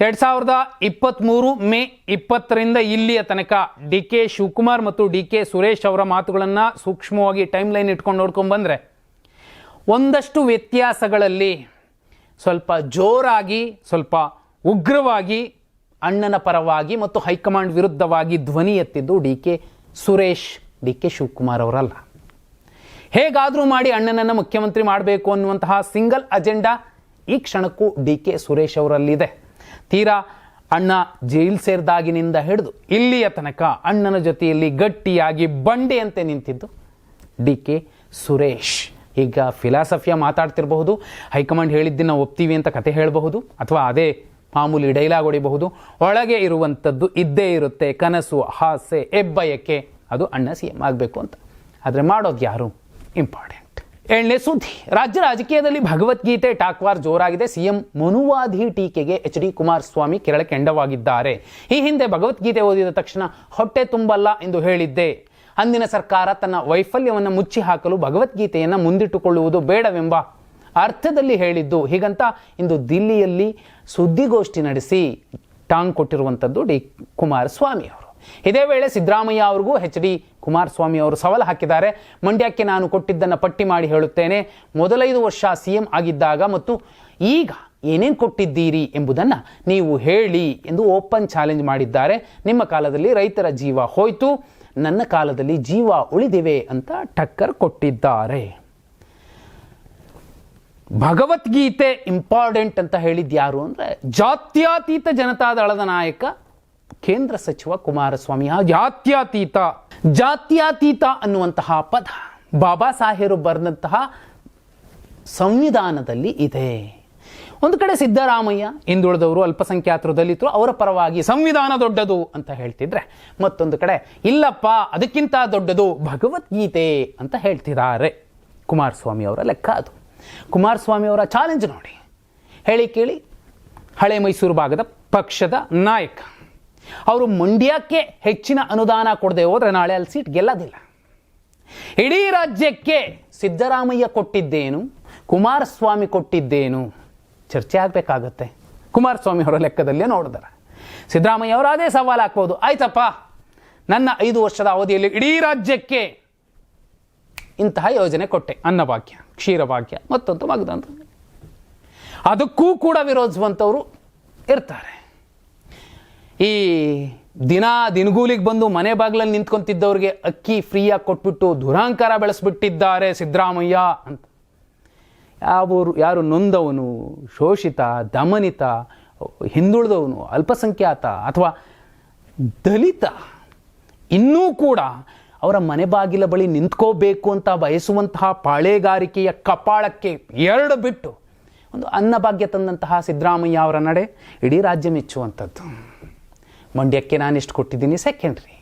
2023 ಮೇ 20ರಿಂದ ಇಲ್ಲಿಯ ತನಕ ಡಿ ಕೆ ಶಿವಕುಮಾರ್ ಮತ್ತು ಡಿ ಕೆ ಸುರೇಶ್ ಅವರ ಮಾತುಗಳನ್ನು ಸೂಕ್ಷ್ಮವಾಗಿ ಟೈಮ್ ಲೈನ್ ಇಟ್ಕೊಂಡು ನೋಡ್ಕೊಂಡು ಬಂದರೆ ಒಂದಷ್ಟು ವ್ಯತ್ಯಾಸಗಳಲ್ಲಿ ಸ್ವಲ್ಪ ಜೋರಾಗಿ, ಸ್ವಲ್ಪ ಉಗ್ರವಾಗಿ ಅಣ್ಣನ ಪರವಾಗಿ ಮತ್ತು ಹೈಕಮಾಂಡ್ ವಿರುದ್ಧವಾಗಿ ಧ್ವನಿ ಎತ್ತಿದ್ದು D K Suresh, D K Shivakumar ಅವರಲ್ಲ. ಹೇಗಾದರೂ ಮಾಡಿ ಅಣ್ಣನನ್ನು ಮುಖ್ಯಮಂತ್ರಿ ಮಾಡಬೇಕು ಅನ್ನುವಂತಹ ಸಿಂಗಲ್ ಅಜೆಂಡಾ ಈ ಕ್ಷಣಕ್ಕೂ ಡಿ ಕೆ ಸುರೇಶ್ ಅವರಲ್ಲಿದೆ. ತೀರಾ ಅಣ್ಣ ಜೈಲ್ ಸೇರಿದಾಗಿನಿಂದ ಹಿಡಿದು ಇಲ್ಲಿಯ ತನಕ ಅಣ್ಣನ ಜೊತೆಯಲ್ಲಿ ಗಟ್ಟಿಯಾಗಿ ಬಂಡೆಯಂತೆ ನಿಂತಿದ್ದು ಡಿ ಕೆ ಸುರೇಶ್. ಈಗ ಫಿಲಾಸಫಿಯ ಮಾತಾಡ್ತಿರಬಹುದು, ಹೈಕಮಾಂಡ್ ಹೇಳಿದ್ದನ್ನು ಒಪ್ತೀವಿ ಅಂತ ಕತೆ ಹೇಳಬಹುದು, ಅಥವಾ ಅದೇ ಮಾಮೂಲಿ ಡೈಲಾಗ್ ಹೊಡಿಬಹುದು. ಒಳಗೆ ಇರುವಂಥದ್ದು ಇದ್ದೇ ಇರುತ್ತೆ, ಕನಸು, ಆಸೆ, ಹೆಬ್ಬಯಕೆ, ಅದು ಅಣ್ಣ CM ಆಗಬೇಕು ಅಂತ. ಆದರೆ ಮಾಡೋದು ಯಾರು ಇಂಪಾರ್ಟೆಂಟ್. 7ನೇ ಸುದ್ದಿ, ರಾಜ್ಯ ರಾಜಕೀಯದಲ್ಲಿ ಭಗವದ್ಗೀತೆ ಟಾಕ್ವಾರ್ ಜೋರಾಗಿದೆ. CM ಮನುವಾದಿ ಟೀಕೆಗೆ HD ಕುಮಾರಸ್ವಾಮಿ ಕೆರಳ ಕೆಂಡವಾಗಿದ್ದಾರೆ. ಈ ಹಿಂದೆ ಭಗವದ್ಗೀತೆ ಓದಿದ ತಕ್ಷಣ ಹೊಟ್ಟೆ ತುಂಬಲ್ಲ ಎಂದು ಹೇಳಿದ್ದೆ. ಅಂದಿನ ಸರ್ಕಾರ ತನ್ನ ವೈಫಲ್ಯವನ್ನು ಮುಚ್ಚಿ ಹಾಕಲು ಭಗವದ್ಗೀತೆಯನ್ನು ಮುಂದಿಟ್ಟುಕೊಳ್ಳುವುದು ಬೇಡವೆಂಬ ಅರ್ಥದಲ್ಲಿ ಹೇಳಿದ್ದು. ಹೀಗಂತ ಇಂದು ದಿಲ್ಲಿಯಲ್ಲಿ ಸುದ್ದಿಗೋಷ್ಠಿ ನಡೆಸಿ ಟಾಂಗ್ ಕೊಟ್ಟಿರುವಂಥದ್ದು ಡಿ ಕುಮಾರಸ್ವಾಮಿ ಅವರು. ಇದೇ ವೇಳೆ ಸಿದ್ದರಾಮಯ್ಯ ಅವ್ರಿಗೂ HD ಕುಮಾರಸ್ವಾಮಿ ಅವರು ಸವಾಲು ಹಾಕಿದ್ದಾರೆ. ಮಂಡ್ಯಕ್ಕೆ ನಾನು ಕೊಟ್ಟಿದ್ದನ್ನು ಪಟ್ಟಿ ಮಾಡಿ ಹೇಳುತ್ತೇನೆ. ಮೊದಲ 5 ವರ್ಷ CM ಆಗಿದ್ದಾಗ ಮತ್ತು ಈಗ ಏನೇನು ಕೊಟ್ಟಿದ್ದೀರಿ ಎಂಬುದನ್ನು ನೀವು ಹೇಳಿ ಎಂದು ಓಪನ್ ಚಾಲೆಂಜ್ ಮಾಡಿದ್ದಾರೆ. ನಿಮ್ಮ ಕಾಲದಲ್ಲಿ ರೈತರ ಜೀವ ಹೋಯ್ತು, ನನ್ನ ಕಾಲದಲ್ಲಿ ಜೀವ ಉಳಿದಿವೆ ಅಂತ ಟಕ್ಕರ್ ಕೊಟ್ಟಿದ್ದಾರೆ. ಭಗವದ್ಗೀತೆ ಇಂಪಾರ್ಟೆಂಟ್ ಅಂತ ಹೇಳಿದ್ದು ಯಾರು ಅಂದರೆ ಜಾತ್ಯತೀತ ಜನತಾದಳದ ನಾಯಕ ಕೇಂದ್ರ ಸಚಿವ ಕುಮಾರಸ್ವಾಮಿ. ಜಾತ್ಯತೀತ ಅನ್ನುವಂತಹ ಪದ ಬಾಬಾ ಸಾಹೇಬರು ಬರೆದಂತಹ ಸಂವಿಧಾನದಲ್ಲಿ ಇದೆ. ಒಂದು ಕಡೆ ಸಿದ್ದರಾಮಯ್ಯ ಹಿಂದುಳಿದವರು, ಅಲ್ಪಸಂಖ್ಯಾತರು, ದಲಿತರು ಅವರ ಪರವಾಗಿ ಸಂವಿಧಾನ ದೊಡ್ಡದು ಅಂತ ಹೇಳ್ತಿದ್ರೆ, ಮತ್ತೊಂದು ಕಡೆ ಇಲ್ಲಪ್ಪ ಅದಕ್ಕಿಂತ ದೊಡ್ಡದು ಭಗವದ್ಗೀತೆ ಅಂತ ಹೇಳ್ತಿದ್ದಾರೆ. ಕುಮಾರಸ್ವಾಮಿ ಅವರ ಲೆಕ್ಕ ಅದು. ಕುಮಾರಸ್ವಾಮಿ ಅವರ ಚಾಲೆಂಜ್ ನೋಡಿ, ಹೇಳಿ ಕೇಳಿ. ಹಳೆ ಮೈಸೂರು ಭಾಗದ ಪಕ್ಷದ ನಾಯಕ ಅವರು ಮಂಡ್ಯಕ್ಕೆ ಹೆಚ್ಚಿನ ಅನುದಾನ ಕೊಡದೆ ಹೋದರೆ ನಾಳೆ ಅಲ್ಲಿ ಸೀಟ್ ಗೆಲ್ಲೋದಿಲ್ಲ. ಇಡೀ ರಾಜ್ಯಕ್ಕೆ ಸಿದ್ದರಾಮಯ್ಯ ಕೊಟ್ಟಿದ್ದೇನು, ಕುಮಾರಸ್ವಾಮಿ ಕೊಟ್ಟಿದ್ದೇನು ಚರ್ಚೆ ಆಗಬೇಕಾಗತ್ತೆ. ಕುಮಾರಸ್ವಾಮಿ ಅವರ ಲೆಕ್ಕದಲ್ಲೇ ನೋಡಿದಾರೆ. ಸಿದ್ದರಾಮಯ್ಯ ಅವರು ಅದೇ ಸವಾಲು ಹಾಕ್ಬೋದು, ಆಯ್ತಪ್ಪ ನನ್ನ 5 ವರ್ಷದ ಅವಧಿಯಲ್ಲಿ ಇಡೀ ರಾಜ್ಯಕ್ಕೆ ಇಂತಹ ಯೋಜನೆ ಕೊಟ್ಟೆ, ಅನ್ನಭಾಗ್ಯ, ಕ್ಷೀರಭಾಗ್ಯ, ಮತ್ತೊಂದು ಮಗದಂತ. ಅದಕ್ಕೂ ಕೂಡ ವಿರೋಧಿಸುವಂಥವರು ಇರ್ತಾರೆ. ಈ ದಿನಗೂಲಿಗೆ ಬಂದು ಮನೆ ಬಾಗಿಲಲ್ಲಿ ನಿಂತ್ಕೊಂತಿದ್ದವ್ರಿಗೆ ಅಕ್ಕಿ ಫ್ರೀಯಾಗಿ ಕೊಟ್ಬಿಟ್ಟು ದುರಾಂಕಾರ ಬೆಳೆಸ್ಬಿಟ್ಟಿದ್ದಾರೆ ಸಿದ್ದರಾಮಯ್ಯ ಅಂತ. ಯಾರು ನೊಂದವನು, ಶೋಷಿತ, ದಮನಿತ, ಹಿಂದುಳಿದವನು, ಅಲ್ಪಸಂಖ್ಯಾತ ಅಥವಾ ದಲಿತ ಇನ್ನೂ ಕೂಡ ಅವರ ಮನೆ ಬಾಗಿಲ ಬಳಿ ನಿಂತ್ಕೋಬೇಕು ಅಂತ ಬಯಸುವಂತಹ ಪಾಳೆಗಾರಿಕೆಯ ಕಪಾಳಕ್ಕೆ ಎರಡು ಬಿಟ್ಟು ಒಂದು ಅನ್ನಭಾಗ್ಯ ತಂದಂತಹ ಸಿದ್ದರಾಮಯ್ಯ ಅವರ ನಡೆ ಇಡೀ ರಾಜ್ಯ ಮೆಚ್ಚುವಂಥದ್ದು. ಮಂಡ್ಯಕ್ಕೆ ನಾನಿಷ್ಟು ಕೊಟ್ಟಿದ್ದೀನಿ ಸೆಕೆಂಡ್ರಿ,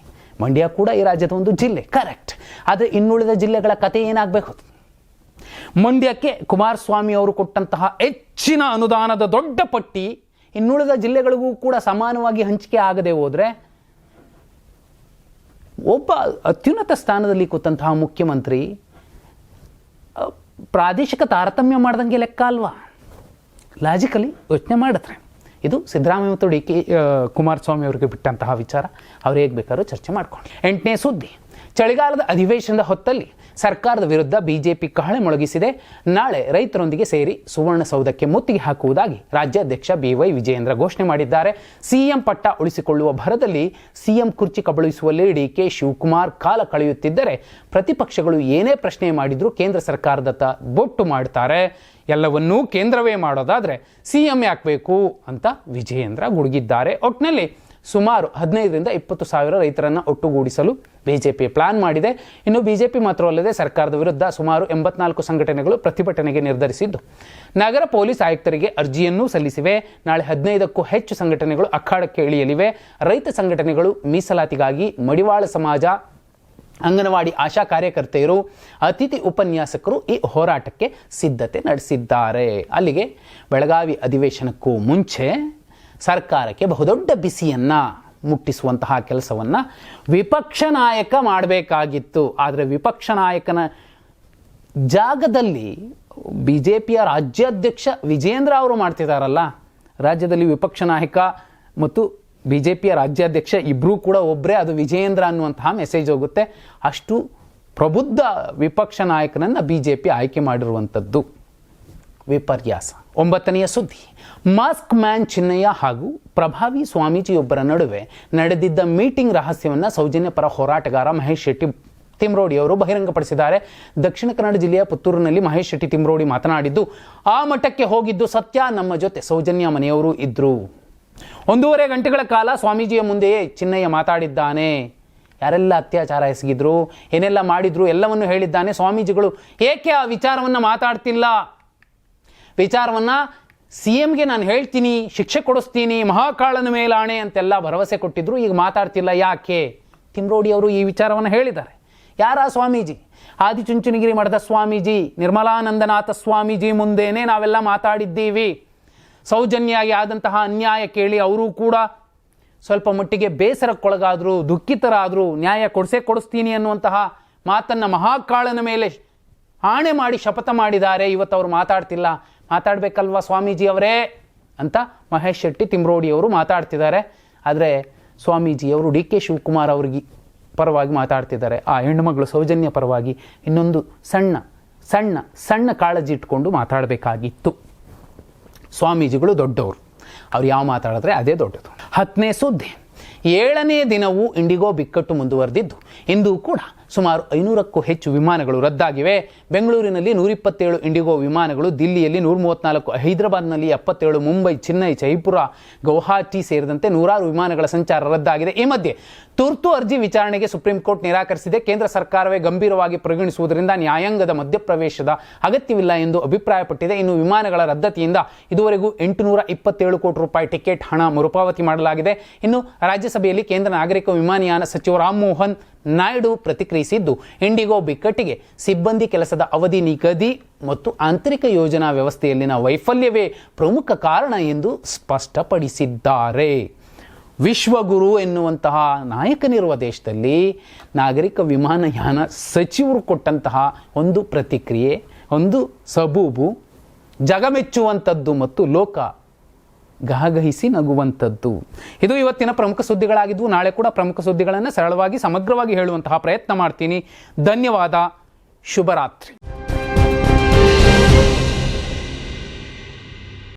ಮಂಡ್ಯ ಕೂಡ ಈ ರಾಜ್ಯದ ಒಂದು ಜಿಲ್ಲೆ, ಕರೆಕ್ಟ್. ಆದರೆ ಇನ್ನುಳಿದ ಜಿಲ್ಲೆಗಳ ಕತೆ ಏನಾಗಬೇಕು? ಮಂಡ್ಯಕ್ಕೆ ಕುಮಾರಸ್ವಾಮಿ ಅವರು ಕೊಟ್ಟಂತಹ ಹೆಚ್ಚಿನ ಅನುದಾನದ ದೊಡ್ಡ ಪಟ್ಟಿ ಇನ್ನುಳಿದ ಜಿಲ್ಲೆಗಳಿಗೂ ಕೂಡ ಸಮಾನವಾಗಿ ಹಂಚಿಕೆ ಆಗದೆ ಹೋದರೆ ಒಬ್ಬ ಅತ್ಯುನ್ನತ ಸ್ಥಾನದಲ್ಲಿ ಕೂತಂತಹ ಮುಖ್ಯಮಂತ್ರಿ ಪ್ರಾದೇಶಿಕ ತಾರತಮ್ಯ ಮಾಡ್ದಂಗೆ ಲೆಕ್ಕ ಅಲ್ವಾ? ಲಾಜಿಕಲಿ ಯೋಚನೆ ಮಾಡಿದ್ರೆ ಇದು ಸಿದ್ದರಾಮಯ್ಯ ಮತ್ತು ಕುಮಾರಸ್ವಾಮಿ ಅವರಿಗೆ ಬಿಟ್ಟಂತಹ ವಿಚಾರ. ಅವ್ರು ಹೇಗೆ ಬೇಕಾದ್ರೂ ಚರ್ಚೆ ಮಾಡ್ಕೊಂಡು. 8ನೇ ಸುದ್ದಿ, ಚಳಿಗಾಲದ ಅಧಿವೇಶನದ ಹೊತ್ತಲ್ಲಿ ಸರ್ಕಾರದ ವಿರುದ್ಧ ಬಿಜೆಪಿ ಕಹಳೆ ಮೊಳಗಿಸಿದೆ. ನಾಳೆ ರೈತರೊಂದಿಗೆ ಸೇರಿ ಸುವರ್ಣಸೌಧಕ್ಕೆ ಮುತ್ತಿಗೆ ಹಾಕುವುದಾಗಿ ರಾಜ್ಯಾಧ್ಯಕ್ಷ BY ವಿಜಯೇಂದ್ರ ಘೋಷಣೆ ಮಾಡಿದ್ದಾರೆ. ಸಿಎಂ ಪಟ್ಟ ಉಳಿಸಿಕೊಳ್ಳುವ ಭರದಲ್ಲಿ ಸಿಎಂ ಕುರ್ಚಿ ಕಬಳಿಸುವಲ್ಲಿ DK ಶಿವಕುಮಾರ್ ಕಾಲ ಕಳೆಯುತ್ತಿದ್ದರೆ ಪ್ರತಿಪಕ್ಷಗಳು ಏನೇ ಪ್ರಶ್ನೆ ಮಾಡಿದ್ರೂ ಕೇಂದ್ರ ಸರ್ಕಾರದತ್ತ ಬೊಟ್ಟು ಮಾಡ್ತಾರೆ. ಎಲ್ಲವನ್ನೂ ಕೇಂದ್ರವೇ ಮಾಡೋದಾದರೆ ಸಿಎಂ ಯಾಕೆ ಬೇಕು ಅಂತ ವಿಜಯೇಂದ್ರ ಗುಡುಗಿದ್ದಾರೆ. ಒಟ್ಟಿನಲ್ಲಿ ಸುಮಾರು 15ರಿಂದ 20 ಸಾವಿರ ರೈತರನ್ನು ಒಟ್ಟುಗೂಡಿಸಲು ಬಿಜೆಪಿ ಪ್ಲಾನ್ ಮಾಡಿದೆ. ಇನ್ನು ಬಿಜೆಪಿ ಮಾತ್ರವಲ್ಲದೆ ಸರ್ಕಾರದ ವಿರುದ್ಧ ಸುಮಾರು 84 ಸಂಘಟನೆಗಳು ಪ್ರತಿಭಟನೆಗೆ ನಿರ್ಧರಿಸಿದ್ದು ನಗರ ಪೊಲೀಸ್ ಆಯುಕ್ತರಿಗೆ ಅರ್ಜಿಯನ್ನೂ ಸಲ್ಲಿಸಿವೆ. ನಾಳೆ 15ಕ್ಕೂ ಹೆಚ್ಚು ಸಂಘಟನೆಗಳು ಅಖಾಡಕ್ಕೆ ಇಳಿಯಲಿವೆ. ರೈತ ಸಂಘಟನೆಗಳು, ಮೀಸಲಾತಿಗಾಗಿ ಮಡಿವಾಳ ಸಮಾಜ, ಅಂಗನವಾಡಿ ಆಶಾ ಕಾರ್ಯಕರ್ತೆಯರು, ಅತಿಥಿ ಉಪನ್ಯಾಸಕರು ಈ ಹೋರಾಟಕ್ಕೆ ಸಿದ್ಧತೆ ನಡೆಸಿದ್ದಾರೆ. ಅಲ್ಲಿಗೆ ಬೆಳಗಾವಿ ಅಧಿವೇಶನಕ್ಕೂ ಮುಂಚೆ ಸರ್ಕಾರಕ್ಕೆ ಬಹುದೊಡ್ಡ ಬಿಸಿಯನ್ನು ಮುಟ್ಟಿಸುವಂತಹ ಕೆಲಸವನ್ನು ವಿಪಕ್ಷ ನಾಯಕ ಮಾಡಬೇಕಾಗಿತ್ತು. ಆದರೆ ವಿಪಕ್ಷ ನಾಯಕನ ಜಾಗದಲ್ಲಿ BJPಯ ರಾಜ್ಯಾಧ್ಯಕ್ಷ ವಿಜೇಂದ್ರ ಅವರು ಮಾಡ್ತಿದ್ದಾರಲ್ಲ. ರಾಜ್ಯದಲ್ಲಿ ವಿಪಕ್ಷ ನಾಯಕ ಮತ್ತು BJPಯ ರಾಜ್ಯಾಧ್ಯಕ್ಷ ಇಬ್ಬರೂ ಕೂಡ ಒಬ್ಬರೇ, ಅದು ವಿಜಯೇಂದ್ರ ಅನ್ನುವಂತಹ ಮೆಸೇಜ್ ಹೋಗುತ್ತೆ. ಅಷ್ಟು ಪ್ರಬುದ್ಧ ವಿಪಕ್ಷ ನಾಯಕನನ್ನು BJP ಆಯ್ಕೆ ಮಾಡಿರುವಂಥದ್ದು ವಿಪರ್ಯಾಸ. 9ನೆಯ ಸುದ್ದಿ, ಮಾಸ್ಕ್ ಮ್ಯಾನ್ ಚಿನ್ನಯ್ಯ ಹಾಗೂ ಪ್ರಭಾವಿ ಸ್ವಾಮೀಜಿಯೊಬ್ಬರ ನಡುವೆ ನಡೆದಿದ್ದ ಮೀಟಿಂಗ್ ರಹಸ್ಯವನ್ನು ಸೌಜನ್ಯ ಪರ ಹೋರಾಟಗಾರ ಮಹೇಶ್ ಶೆಟ್ಟಿ ತಿಮ್ರೋಡಿ ಅವರು ಬಹಿರಂಗಪಡಿಸಿದ್ದಾರೆ. ದಕ್ಷಿಣ ಕನ್ನಡ ಜಿಲ್ಲೆಯ ಪುತ್ತೂರಿನಲ್ಲಿ ಮಹೇಶ್ ಶೆಟ್ಟಿ ತಿಮ್ರೋಡಿ ಮಾತನಾಡಿದ್ದು, ಆ ಮಟ್ಟಕ್ಕೆ ಹೋಗಿದ್ದು ಸತ್ಯ, ನಮ್ಮ ಜೊತೆ ಸೌಜನ್ಯ ಮನೆಯವರು ಇದ್ರು. 1.5 ಗಂಟೆಗಳ ಕಾಲ ಸ್ವಾಮೀಜಿಯ ಮುಂದೆಯೇ ಚಿನ್ನಯ್ಯ ಮಾತಾಡಿದ್ದಾನೆ. ಯಾರೆಲ್ಲ ಅತ್ಯಾಚಾರ ಎಸಗಿದ್ರು, ಏನೆಲ್ಲ ಮಾಡಿದ್ರು ಎಲ್ಲವನ್ನು ಹೇಳಿದ್ದಾನೆ. ಸ್ವಾಮೀಜಿಗಳು ಏಕೆ ಆ ವಿಚಾರವನ್ನು ಮಾತಾಡ್ತಿಲ್ಲ? ವಿಚಾರವನ್ನು CMಗೆ ನಾನು ಹೇಳ್ತೀನಿ, ಶಿಕ್ಷೆ ಕೊಡಿಸ್ತೀನಿ, ಮಹಾಕಾಳನ ಮೇಲಾಣೆ ಅಂತೆಲ್ಲ ಭರವಸೆ ಕೊಟ್ಟಿದ್ರು. ಈಗ ಮಾತಾಡ್ತಿಲ್ಲ ಯಾಕೆ? ತಿಮ್ರೋಡಿ ಅವರು ಈ ವಿಚಾರವನ್ನು ಹೇಳಿದ್ದಾರೆ. ಯಾರ ಸ್ವಾಮೀಜಿ? ಆದಿಚುಂಚನಗಿರಿ ಮಠದ ಸ್ವಾಮೀಜಿ ನಿರ್ಮಲಾನಂದನಾಥ ಸ್ವಾಮೀಜಿ ಮುಂದೇನೆ ನಾವೆಲ್ಲ ಮಾತಾಡಿದ್ದೀವಿ. ಸೌಜನ್ಯಾಗಿ ಆದಂತಹ ಅನ್ಯಾಯ ಕೇಳಿ ಅವರು ಕೂಡ ಸ್ವಲ್ಪ ಮಟ್ಟಿಗೆ ಬೇಸರಕ್ಕೊಳಗಾದರು, ದುಃಖಿತರಾದರು. ನ್ಯಾಯ ಕೊಡಿಸ್ತೀನಿ ಅನ್ನುವಂತಹ ಮಾತನ್ನು ಮಹಾಕಾಳನ ಮೇಲೆ ಆಣೆ ಮಾಡಿ ಶಪಥ ಮಾಡಿದ್ದಾರೆ. ಇವತ್ತು ಅವರು ಮಾತಾಡ್ತಿಲ್ಲ. ಮಾತಾಡಬೇಕಲ್ವಾ ಸ್ವಾಮೀಜಿ ಅವರೇ ಅಂತ ಮಹೇಶ್ ಶೆಟ್ಟಿ ತಿಮ್ರೋಡಿ ಅವರು ಮಾತಾಡ್ತಿದ್ದಾರೆ. ಆದರೆ ಸ್ವಾಮೀಜಿಯವರು DK ಶಿವಕುಮಾರ್ ಅವ್ರಿಗೆ ಪರವಾಗಿ ಮಾತಾಡ್ತಿದ್ದಾರೆ. ಆ ಹೆಣ್ಣುಮಗಳು ಸೌಜನ್ಯ ಪರವಾಗಿ ಇನ್ನೊಂದು ಸಣ್ಣ ಸಣ್ಣ ಸಣ್ಣ ಕಾಳಜಿ ಇಟ್ಕೊಂಡು ಮಾತಾಡಬೇಕಾಗಿತ್ತು. ಸ್ವಾಮೀಜಿಗಳು ದೊಡ್ಡವರು, ಅವ್ರು ಯಾವ ಮಾತಾಡಿದ್ರೆ ಅದೇ ದೊಡ್ಡದು. 10ನೇ ಸುದ್ದಿ, 7ನೇ ದಿನವೂ ಇಂಡಿಗೋ ಬಿಕ್ಕಟ್ಟು ಮುಂದುವರೆದಿದ್ದು ಇಂದು ಕೂಡ ಸುಮಾರು 500ಕ್ಕೂ ಹೆಚ್ಚು ವಿಮಾನಗಳು ರದ್ದಾಗಿವೆ. ಬೆಂಗಳೂರಿನಲ್ಲಿ 127 ಇಂಡಿಗೋ ವಿಮಾನಗಳು, ದಿಲ್ಲಿಯಲ್ಲಿ 134, ಹೈದರಾಬಾದ್ನಲ್ಲಿ 77, ಮುಂಬೈ, ಚೆನ್ನೈ, ಜೈಪುರ, ಗೌಹಾಟಿ ಸೇರಿದಂತೆ 100 ವಿಮಾನಗಳ ಸಂಚಾರ ರದ್ದಾಗಿದೆ. ಈ ಮಧ್ಯೆ ತುರ್ತು ಅರ್ಜಿ ವಿಚಾರಣೆಗೆ ಸುಪ್ರೀಂ ಕೋರ್ಟ್ ನಿರಾಕರಿಸಿದೆ. ಕೇಂದ್ರ ಸರ್ಕಾರವೇ ಗಂಭೀರವಾಗಿ ಪರಿಗಣಿಸುವುದರಿಂದ ನ್ಯಾಯಾಂಗದ ಮಧ್ಯಪ್ರವೇಶದ ಅಗತ್ಯವಿಲ್ಲ ಎಂದು ಅಭಿಪ್ರಾಯಪಟ್ಟಿದೆ. ಇನ್ನು ವಿಮಾನಗಳ ರದ್ದತಿಯಿಂದ ಇದುವರೆಗೂ 827 ಕೋಟಿ ರೂಪಾಯಿ ಟಿಕೆಟ್ ಹಣ ಮರುಪಾವತಿ ಮಾಡಲಾಗಿದೆ. ಇನ್ನು ರಾಜ್ಯಸಭೆಯಲ್ಲಿ ಕೇಂದ್ರ ನಾಗರಿಕ ವಿಮಾನಯಾನ ಸಚಿವ ರಾಮಮೋಹನ್ ನಾಯ್ಡು ಪ್ರತಿಕ್ರಿಯಿಸಿದ್ದು, ಇಂಡಿಗೋ ಬಿಕ್ಕಟ್ಟಿಗೆ ಸಿಬ್ಬಂದಿ ಕೆಲಸದ ಅವಧಿ ನಿಗದಿ ಮತ್ತು ಆಂತರಿಕ ಯೋಜನಾ ವ್ಯವಸ್ಥೆಯಲ್ಲಿನ ವೈಫಲ್ಯವೇ ಪ್ರಮುಖ ಕಾರಣ ಎಂದು ಸ್ಪಷ್ಟಪಡಿಸಿದ್ದಾರೆ. ವಿಶ್ವಗುರು ಎನ್ನುವಂತಹ ನಾಯಕನಿರುವ ದೇಶದಲ್ಲಿ ನಾಗರಿಕ ವಿಮಾನಯಾನ ಸಚಿವರು ಕೊಟ್ಟಂತಹ ಒಂದು ಪ್ರತಿಕ್ರಿಯೆ, ಒಂದು ಸಬೂಬು ಜಗಮೆಚ್ಚುವಂಥದ್ದು ಮತ್ತು ಲೋಕ ಗಹಗಹಿಸಿ ನಗುವಂಥದ್ದು. ಇದು ಇವತ್ತಿನ ಪ್ರಮುಖ ಸುದ್ದಿಗಳಾಗಿದ್ವು. ನಾಳೆ ಕೂಡ ಪ್ರಮುಖ ಸುದ್ದಿಗಳನ್ನು ಸರಳವಾಗಿ ಸಮಗ್ರವಾಗಿ ಹೇಳುವಂತಹ ಪ್ರಯತ್ನ ಮಾಡ್ತೀನಿ. ಧನ್ಯವಾದ. ಶುಭರಾತ್ರಿ.